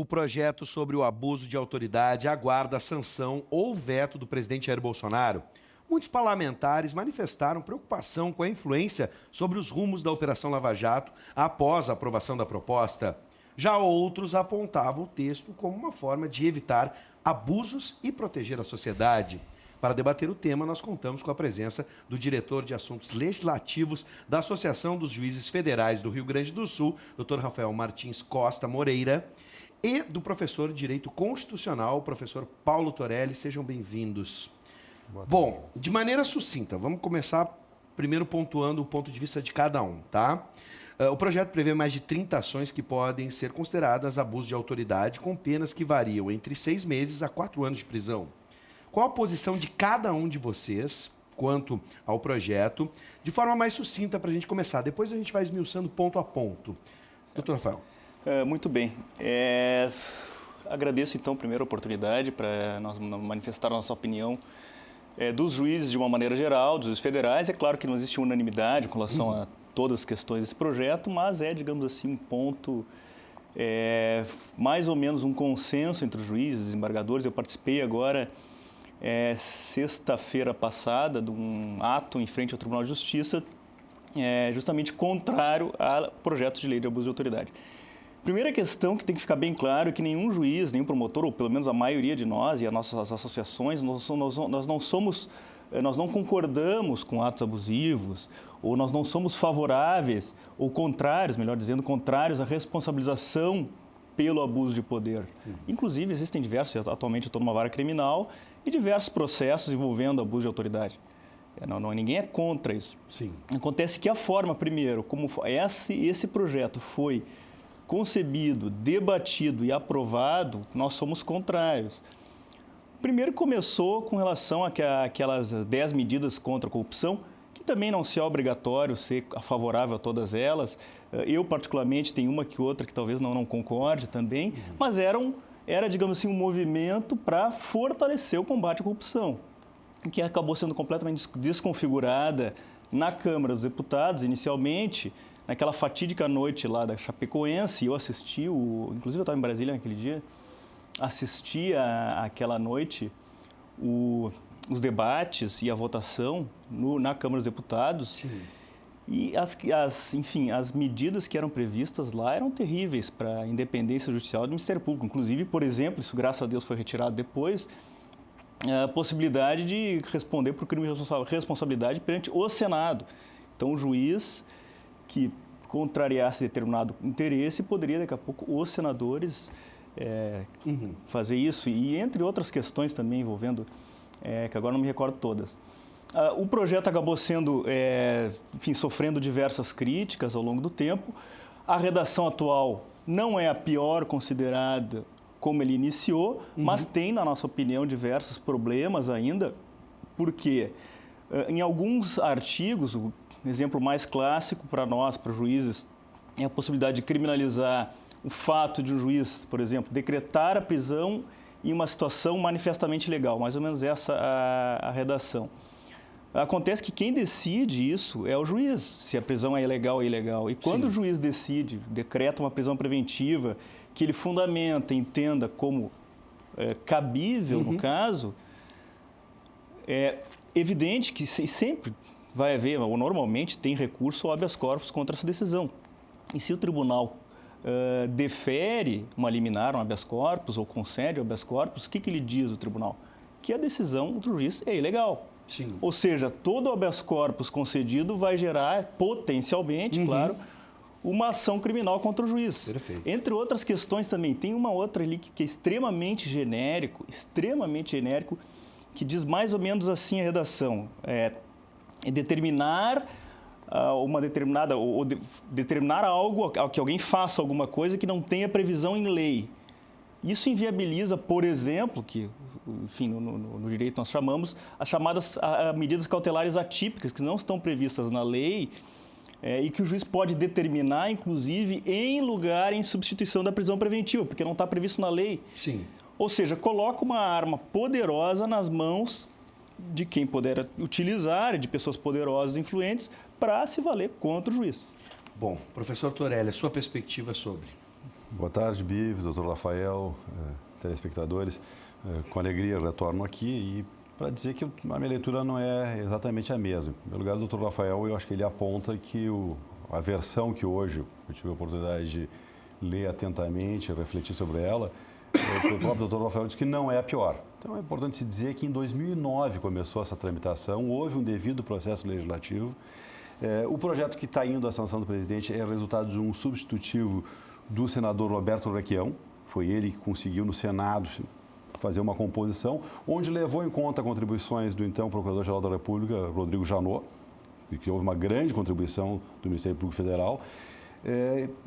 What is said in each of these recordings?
projeto sobre o abuso de autoridade aguarda a sanção ou veto do presidente Jair Bolsonaro. Muitos parlamentares manifestaram preocupação com a influência sobre os rumos da Operação Lava Jato após a aprovação da proposta. Já outros apontavam o texto como uma forma de evitar abusos e proteger a sociedade. Para debater o tema, nós contamos com a presença do diretor de Assuntos Legislativos da Associação dos Juízes Federais do Rio Grande do Sul, Dr. Rafael Martins Costa Moreira, e do professor de Direito Constitucional, professor Paulo Torelli. Sejam bem-vindos. Bom, de maneira sucinta, vamos começar primeiro pontuando o ponto de vista de cada um, tá? O projeto prevê mais de 30 ações que podem ser consideradas abuso de autoridade, com penas que variam entre 6 meses a 4 anos de prisão. Qual a posição de cada um de vocês quanto ao projeto, de forma mais sucinta para a gente começar? Depois a gente vai esmiuçando ponto a ponto. Doutor Rafael. Muito bem. Agradeço, então, primeiro a oportunidade para nós manifestar a nossa opinião dos juízes de uma maneira geral, dos juízes federais. É claro que não existe unanimidade com relação a todas as questões desse projeto, mas digamos assim, um ponto, mais ou menos um consenso entre os juízes, desembargadores. Eu participei agora, sexta-feira passada, de um ato em frente ao Tribunal de Justiça, justamente contrário a projetos de lei de abuso de autoridade. Primeira questão que tem que ficar bem claro é que nenhum juiz, nenhum promotor, ou pelo menos a maioria de nós e as nossas associações, nós não concordamos com atos abusivos, ou nós não somos favoráveis, ou contrários, melhor dizendo, contrários à responsabilização pelo abuso de poder. Inclusive, existem atualmente eu estou numa vara criminal, e diversos processos envolvendo abuso de autoridade. Ninguém é contra isso. Sim. Acontece que a forma, primeiro, como esse projeto foi concebido, debatido e aprovado, nós somos contrários. Primeiro começou com relação àquelas 10 medidas contra a corrupção, que também não se é obrigatório ser favorável a todas elas. Eu, particularmente, tenho uma que outra que talvez não concorde também, mas era, digamos assim, um movimento para fortalecer o combate à corrupção, que acabou sendo completamente desconfigurada na Câmara dos Deputados, inicialmente, naquela fatídica noite lá da Chapecoense. Eu assisti, inclusive eu estava em Brasília naquele dia, assisti àquela noite os debates e a votação na Câmara dos Deputados. Sim. E as medidas que eram previstas lá eram terríveis para a independência judicial do Ministério Público. Inclusive, por exemplo, isso graças a Deus foi retirado depois, a possibilidade de responder por crime de responsabilidade perante o Senado. Então, o juiz que contrariasse determinado interesse poderia, daqui a pouco, os senadores fazer isso. E entre outras questões também envolvendo, que agora não me recordo todas. O projeto acabou sendo, sofrendo diversas críticas ao longo do tempo. A redação atual não é a pior considerada como ele iniciou, mas tem, na nossa opinião, diversos problemas ainda, porque em alguns artigos, o exemplo mais clássico para nós, para os juízes, é a possibilidade de criminalizar o fato de um juiz, por exemplo, decretar a prisão em uma situação manifestamente ilegal, mais ou menos essa a redação. Acontece que quem decide isso é o juiz, se a prisão é ilegal ou ilegal. E quando o juiz decreta uma prisão preventiva, que ele fundamenta, entenda como cabível no caso, é evidente que sempre vai haver, ou normalmente tem recurso ao habeas corpus contra essa decisão. E se o tribunal defere uma liminar, um habeas corpus, ou concede o habeas corpus, o que ele diz o tribunal? Que a decisão do juiz é ilegal. Sim. Ou seja, todo o habeas corpus concedido vai gerar, potencialmente, claro, uma ação criminal contra o juiz. Perfeito. Entre outras questões também, tem uma outra ali que é extremamente genérico, que diz mais ou menos assim a redação. Determinar determinar algo, que alguém faça alguma coisa que não tenha previsão em lei. Isso inviabiliza, por exemplo, que, enfim, no direito nós chamamos, as chamadas medidas cautelares atípicas, que não estão previstas na lei e que o juiz pode determinar, inclusive, em substituição da prisão preventiva, porque não está previsto na lei. Sim. Ou seja, coloca uma arma poderosa nas mãos de quem puder utilizar, de pessoas poderosas e influentes, para se valer contra o juiz. Bom, professor Torelli, a sua perspectiva sobre? Boa tarde, Bives, doutor Rafael, telespectadores. Com alegria retorno aqui e para dizer que a minha leitura não é exatamente a mesma. Em primeiro lugar, o doutor Rafael, eu acho que ele aponta que a versão que hoje eu tive a oportunidade de ler atentamente, refletir sobre ela, o próprio doutor Rafael diz que não é a pior. Então é importante se dizer que em 2009 começou essa tramitação, houve um devido processo legislativo. O projeto que está indo à sanção do presidente é resultado de um substitutivo do senador Roberto Requião. Foi ele que conseguiu no Senado fazer uma composição, onde levou em conta contribuições do então Procurador-Geral da República, Rodrigo Janot, e que houve uma grande contribuição do Ministério Público Federal.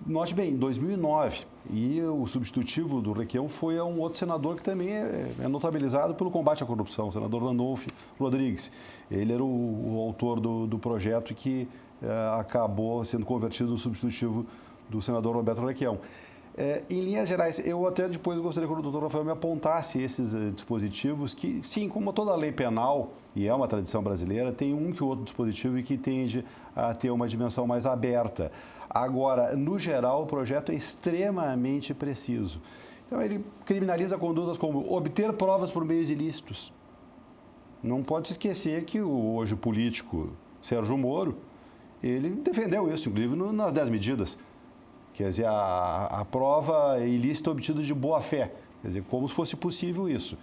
Note bem, em 2009, e o substitutivo do Requião foi um outro senador que também é notabilizado pelo combate à corrupção, o senador Randolph Rodrigues. Ele era o autor do projeto que acabou sendo convertido no substitutivo do senador Roberto Requião. Em linhas gerais, eu até depois gostaria que o doutor Rafael me apontasse esses dispositivos que, sim, como toda lei penal, e é uma tradição brasileira, tem um que outro dispositivo que tende a ter uma dimensão mais aberta. Agora, no geral, o projeto é extremamente preciso. Então, ele criminaliza condutas como obter provas por meios ilícitos. Não pode se esquecer que o hoje político Sérgio Moro, ele defendeu isso, inclusive nas 10 medidas. Quer dizer, a prova ilícita obtida de boa-fé. Quer dizer, como se fosse possível isso.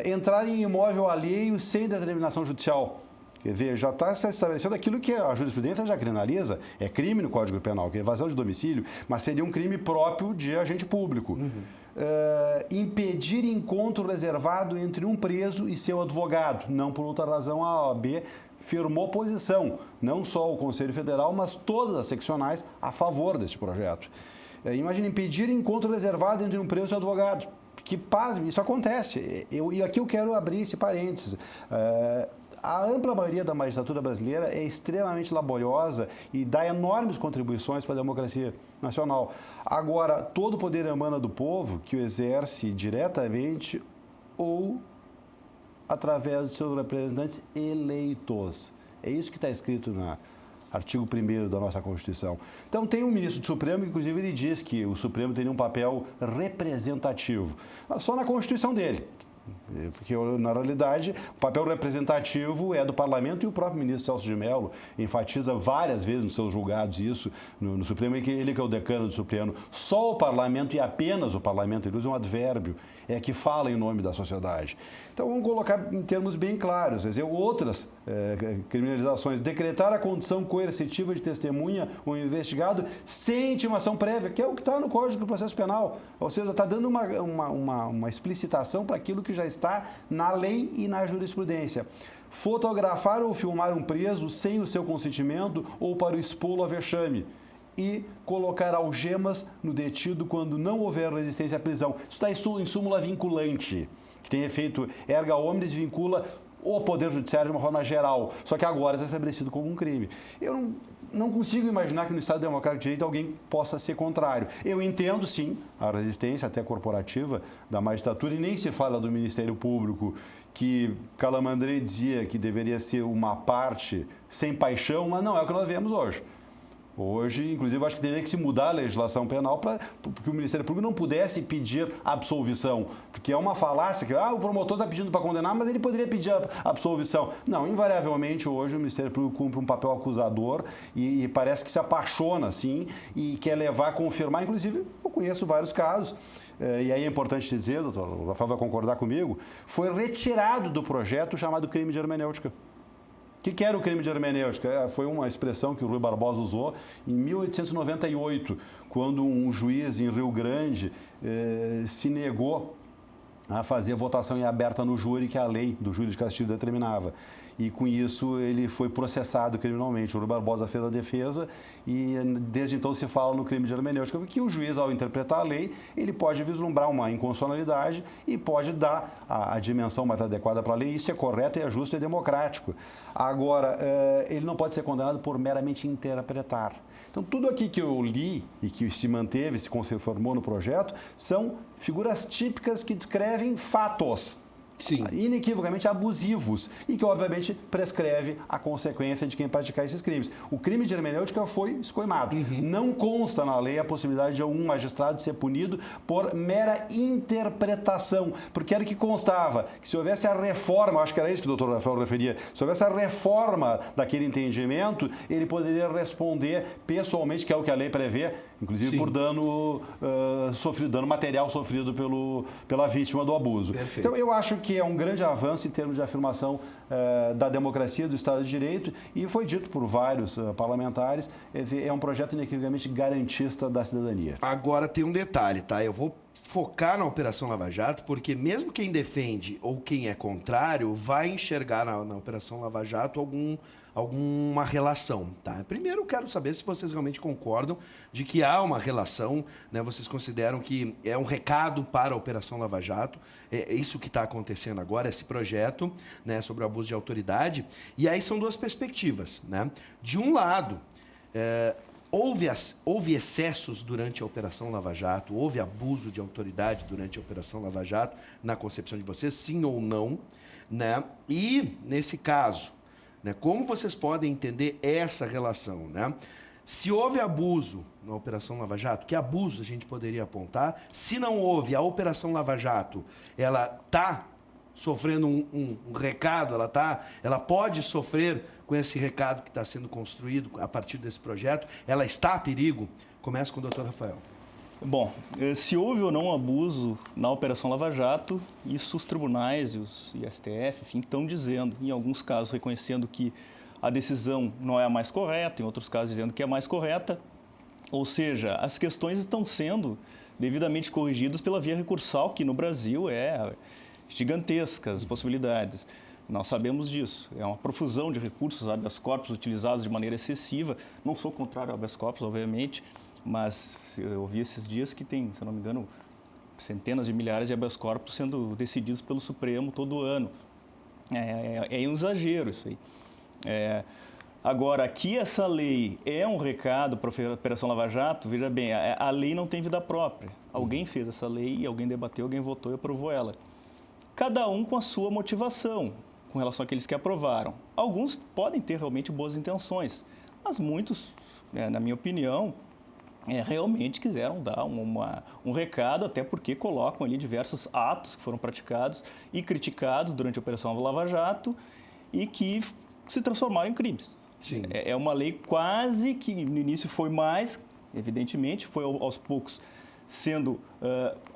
Entrar em imóvel alheio sem determinação judicial. Quer dizer, já está estabelecendo aquilo que a jurisprudência já criminaliza. É crime no Código Penal, que é evasão de domicílio, mas seria um crime próprio de agente público. Impedir encontro reservado entre um preso e seu advogado. Não por outra razão, a OAB firmou posição, não só o Conselho Federal, mas todas as seccionais a favor deste projeto. Imagina, impedir encontro reservado entre um preso e um advogado. Que pasme, isso acontece. E aqui eu quero abrir esse parênteses. A ampla maioria da magistratura brasileira é extremamente laboriosa e dá enormes contribuições para a democracia nacional. Agora, todo o poder emana do povo, que o exerce diretamente ou através de seus representantes eleitos. É isso que está escrito no artigo 1º da nossa Constituição. Então, tem um ministro do Supremo que, inclusive, ele diz que o Supremo teria um papel representativo. Mas só na Constituição dele. Porque, na realidade, o papel representativo é do parlamento e o próprio ministro Celso de Mello enfatiza várias vezes nos seus julgados isso no Supremo, ele que é o decano do Supremo. Só o parlamento e apenas o parlamento, ele usa um advérbio, é que fala em nome da sociedade. Então, vamos colocar em termos bem claros, quer dizer, outras criminalizações, decretar a condição coercitiva de testemunha ou investigado sem intimação prévia, que é o que está no Código do Processo Penal, ou seja, está dando uma explicitação para aquilo que já está na lei e na jurisprudência. Fotografar ou filmar um preso sem o seu consentimento ou para expô-lo a vexame. E colocar algemas no detido quando não houver resistência à prisão. Isso está em súmula vinculante, que tem efeito erga omnes, vincula o Poder Judiciário de uma forma geral. Só que agora está estabelecido como um crime. Eu não consigo imaginar que no Estado Democrático de Direito alguém possa ser contrário. Eu entendo, sim, a resistência até corporativa da magistratura, e nem se fala do Ministério Público, que Calamandrei dizia que deveria ser uma parte sem paixão, mas não é o que nós vemos hoje. Hoje, inclusive, eu acho que teria que se mudar a legislação penal para que o Ministério Público não pudesse pedir absolvição. Porque é uma falácia que o promotor está pedindo para condenar, mas ele poderia pedir a absolvição. Não, invariavelmente, hoje o Ministério Público cumpre um papel acusador e parece que se apaixona, assim, e quer levar a confirmar. Inclusive, eu conheço vários casos. E aí é importante dizer, doutor, o Rafael vai concordar comigo, foi retirado do projeto chamado crime de hermenêutica. O que era o crime de hermenêutica? Foi uma expressão que o Rui Barbosa usou em 1898, quando um juiz em Rio Grande se negou a fazer votação em aberta no júri que a lei do júri de castigo determinava. E com isso ele foi processado criminalmente. O Rui Barbosa fez a defesa e desde então se fala no crime de hermenêutica, porque o juiz, ao interpretar a lei, ele pode vislumbrar uma inconstitucionalidade e pode dar a dimensão mais adequada para a lei. Isso é correto, é justo e é democrático. Agora, ele não pode ser condenado por meramente interpretar. Então, tudo aqui que eu li e que se manteve, se conformou no projeto, são figuras típicas que descrevem fatos. Sim. inequivocamente abusivos e que, obviamente, prescreve a consequência de quem praticar esses crimes. O crime de hermenêutica foi escoimado. Não consta na lei a possibilidade de algum magistrado ser punido por mera interpretação, porque era que constava que se houvesse a reforma, acho que era isso que o doutor Rafael referia, se houvesse a reforma daquele entendimento, ele poderia responder pessoalmente, que é o que a lei prevê, inclusive Sim. por dano sofrido, dano material sofrido pela vítima do abuso. Perfeito. Então, eu acho que é um grande avanço em termos de afirmação da democracia, do Estado de Direito, e foi dito por vários parlamentares, é um projeto inequivocamente garantista da cidadania. Agora tem um detalhe, tá? Eu vou focar na Operação Lava Jato, porque mesmo quem defende ou quem é contrário vai enxergar na Operação Lava Jato alguma relação, tá? Primeiro eu quero saber se vocês realmente concordam de que há uma relação, né? Vocês consideram que é um recado para a Operação Lava Jato, é isso que está acontecendo agora, esse projeto, né, sobre o abuso de autoridade, e aí são duas perspectivas, né? De um lado, houve excessos durante a Operação Lava Jato, houve abuso de autoridade durante a Operação Lava Jato, na concepção de vocês, sim ou não, né? E, nesse caso, né, como vocês podem entender essa relação, né? Se houve abuso na Operação Lava Jato, que abuso a gente poderia apontar? Se não houve, a Operação Lava Jato, ela está sofrendo um recado, ela pode sofrer com esse recado que está sendo construído a partir desse projeto? Ela está a perigo? Começa com o doutor Rafael. Bom, se houve ou não abuso na Operação Lava Jato, isso os tribunais e o STF, enfim, estão dizendo, em alguns casos reconhecendo que a decisão não é a mais correta, em outros casos dizendo que é a mais correta, ou seja, as questões estão sendo devidamente corrigidas pela via recursal, que no Brasil é gigantesca as possibilidades. Nós sabemos disso. É uma profusão de recursos, habeas corpus utilizados de maneira excessiva. Não sou contrário ao habeas corpus, obviamente, mas eu ouvi esses dias que tem, se eu não me engano, centenas de milhares de habeas corpus sendo decididos pelo Supremo todo ano. É um exagero isso aí. Agora, aqui essa lei é um recado para a Operação Lava Jato, veja bem, a lei não tem vida própria. Alguém fez essa lei, alguém debateu, alguém votou e aprovou ela. Cada um com a sua motivação com relação àqueles que aprovaram. Alguns podem ter realmente boas intenções, mas muitos, na minha opinião, realmente quiseram dar um recado, até porque colocam ali diversos atos que foram praticados e criticados durante a Operação Lava Jato e que se transformaram em crimes. Sim. É uma lei quase que no início foi mais, evidentemente, foi aos poucos sendo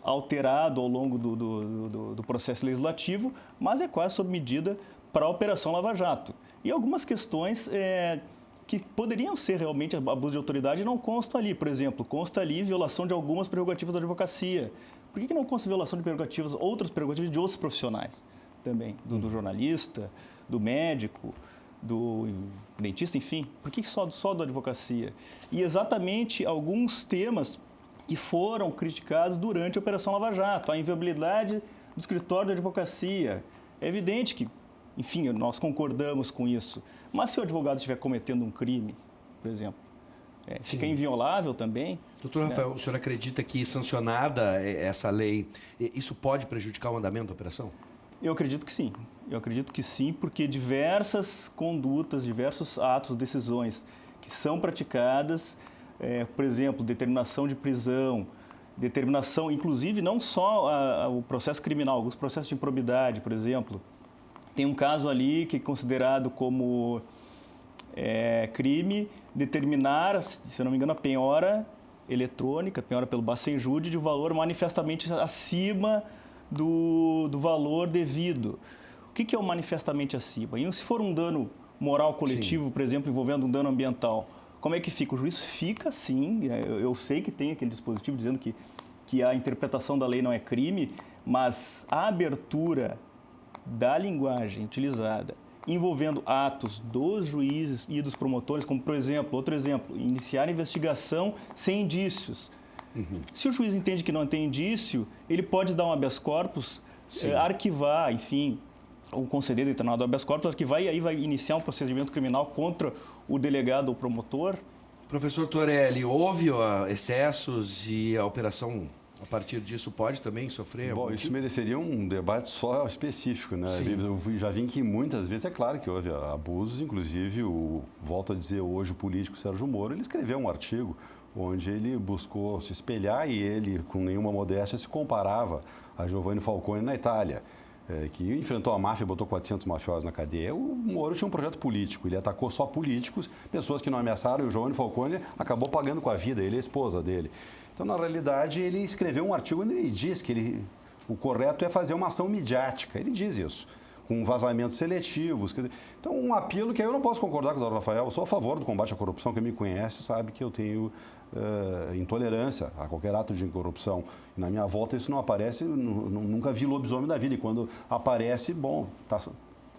alterado ao longo do processo legislativo, mas é quase sob medida para a Operação Lava Jato. E algumas questões que poderiam ser realmente abuso de autoridade não constam ali. Por exemplo, consta ali violação de algumas prerrogativas da advocacia. Por que não consta violação de prerrogativas, outras prerrogativas de outros profissionais também? Do jornalista, do médico, do dentista, enfim. Por que só da advocacia? E exatamente alguns temas que foram criticados durante a Operação Lava Jato. A inviolabilidade do escritório de advocacia. É evidente que, enfim, nós concordamos com isso. Mas se o advogado estiver cometendo um crime, por exemplo, fica inviolável também. Doutor Rafael, o senhor acredita que sancionada essa lei, isso pode prejudicar o andamento da operação? Eu acredito que sim. Eu acredito que sim, porque diversas condutas, diversos atos, decisões que são praticadas, por exemplo, determinação de prisão, determinação, inclusive, não só o processo criminal, alguns processos de improbidade, por exemplo. Tem um caso ali que é considerado como crime determinar, se não me engano, a penhora eletrônica, penhora pelo Bacenjude, de valor manifestamente acima do valor devido. O que é o manifestamente acima? E se for um dano moral coletivo, sim, por exemplo, envolvendo um dano ambiental, como é que fica? O juiz fica, sim, eu sei que tem aquele dispositivo dizendo que a interpretação da lei não é crime, mas a abertura da linguagem utilizada envolvendo atos dos juízes e dos promotores, como, por exemplo, outro exemplo, iniciar investigação sem indícios. Uhum. Se o juiz entende que não tem indício, ele pode dar um habeas corpus, arquivar, enfim, ou conceder determinado habeas corpus, arquivar e aí vai iniciar um procedimento criminal contra o delegado ou promotor. Professor Torelli, houve excessos e a operação A partir disso, pode também sofrer? Bom, isso mereceria um debate só específico, né? Sim. Eu já vi que muitas vezes, é claro que houve abusos, inclusive, volto a dizer hoje, o político Sérgio Moro, ele escreveu um artigo onde ele buscou se espelhar e ele, com nenhuma modéstia, se comparava a Giovanni Falcone na Itália, que enfrentou a máfia e botou 400 mafiosos na cadeia. O Moro tinha um projeto político, ele atacou só políticos, pessoas que não ameaçaram, e o Giovanni Falcone acabou pagando com a vida, ele e a esposa dele. Então, na realidade, ele escreveu um artigo onde ele diz que o correto é fazer uma ação midiática, ele diz isso, com vazamentos seletivos. Então, um apelo que eu não posso concordar com o Dr. Rafael, eu sou a favor do combate à corrupção, quem me conhece sabe que eu tenho intolerância a qualquer ato de corrupção. Na minha volta isso não aparece, nunca vi lobisomem da vida, e quando aparece, bom,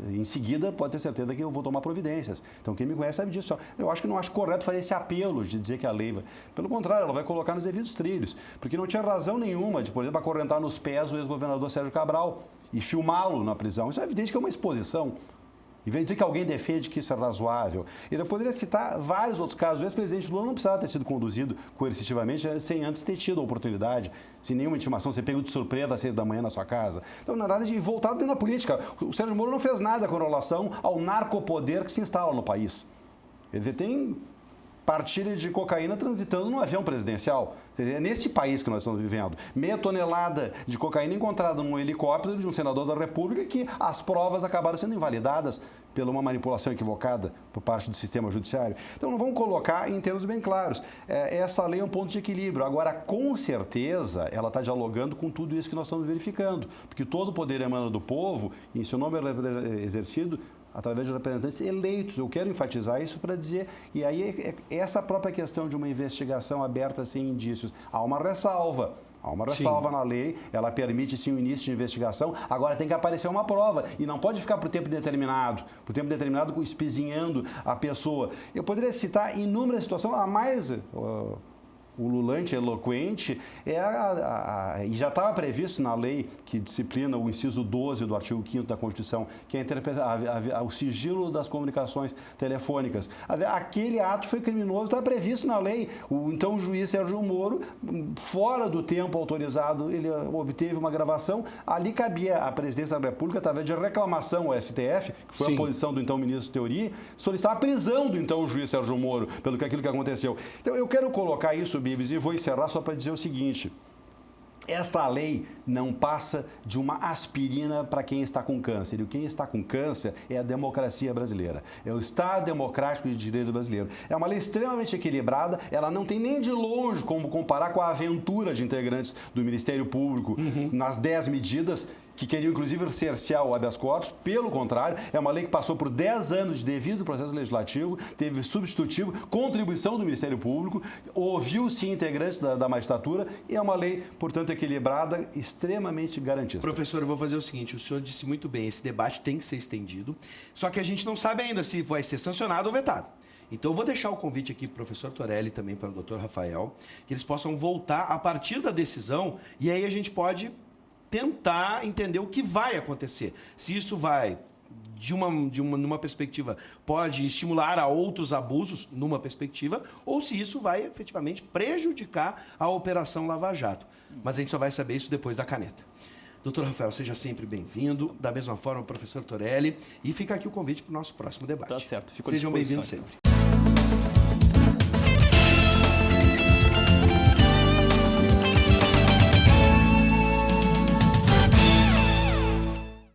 em seguida pode ter certeza que eu vou tomar providências. Então quem me conhece sabe disso. Eu acho que não acho correto fazer esse apelo de dizer que a lei vai... Pelo contrário, ela vai colocar nos devidos trilhos, porque não tinha razão nenhuma de, por exemplo, acorrentar nos pés o ex-governador Sérgio Cabral e filmá-lo na prisão. Isso é evidente que é uma exposição. E vem dizer que alguém defende que isso é razoável. E eu poderia citar vários outros casos. O ex-presidente Lula não precisava ter sido conduzido coercitivamente sem antes ter tido a oportunidade, sem nenhuma intimação, ser pego de surpresa às 6 da manhã na sua casa. Então, na verdade, voltado dentro da política. O Sérgio Moro não fez nada com relação ao narcopoder que se instala no país. Ele tem partilha de cocaína transitando num avião presidencial. É nesse país que nós estamos vivendo. Meia tonelada de cocaína encontrada num helicóptero de um senador da República, que as provas acabaram sendo invalidadas por uma manipulação equivocada por parte do sistema judiciário. Então, não vamos colocar em termos bem claros. Essa lei é um ponto de equilíbrio. Agora, com certeza, ela está dialogando com tudo isso que nós estamos verificando. Porque todo o poder emana do povo e seu nome é exercido através de representantes eleitos. Eu quero enfatizar isso para dizer... E aí, essa própria questão de uma investigação aberta sem indícios. Há uma ressalva. Há uma ressalva na lei, ela permite sim o início de investigação, agora tem que aparecer uma prova e não pode ficar por tempo determinado espizinhando a pessoa. Eu poderia citar inúmeras situações, a mais... ululante, eloquente, e já estava previsto na lei que disciplina o inciso 12 do artigo 5º da Constituição, que é o sigilo das comunicações telefônicas. Aquele ato foi criminoso, está previsto na lei. Então, o juiz Sérgio Moro, fora do tempo autorizado, ele obteve uma gravação. Ali cabia à presidência da República, através de reclamação ao STF, que foi a posição do então ministro Teori, solicitar a prisão do então juiz Sérgio Moro, pelo aquilo que aconteceu. Então, eu quero colocar isso, Bibis, e vou encerrar só para dizer o seguinte: esta lei não passa de uma aspirina para quem está com câncer. E quem está com câncer é a democracia brasileira, é o Estado Democrático de Direito brasileiro. É uma lei extremamente equilibrada, ela não tem nem de longe como comparar com a aventura de integrantes do Ministério Público nas 10 medidas que queriam, inclusive, cercear o habeas corpus. Pelo contrário, é uma lei que passou por 10 anos de devido processo legislativo, teve substitutivo, contribuição do Ministério Público, ouviu-se integrantes da magistratura, e é uma lei, portanto, equilibrada, extremamente garantista. Professor, eu vou fazer o seguinte: o senhor disse muito bem, esse debate tem que ser estendido, só que a gente não sabe ainda se vai ser sancionado ou vetado. Então, eu vou deixar o convite aqui para o professor Torelli e também para o doutor Rafael, que eles possam voltar a partir da decisão, e aí a gente pode tentar entender o que vai acontecer. Se isso vai, numa perspectiva, pode estimular a outros abusos, numa perspectiva, ou se isso vai efetivamente prejudicar a Operação Lava Jato. Mas a gente só vai saber isso depois da caneta. Doutor Rafael, seja sempre bem-vindo. Da mesma forma, o professor Torelli. E fica aqui o convite para o nosso próximo debate. Tá certo, fico à disposição. Sejam bem-vindos sempre.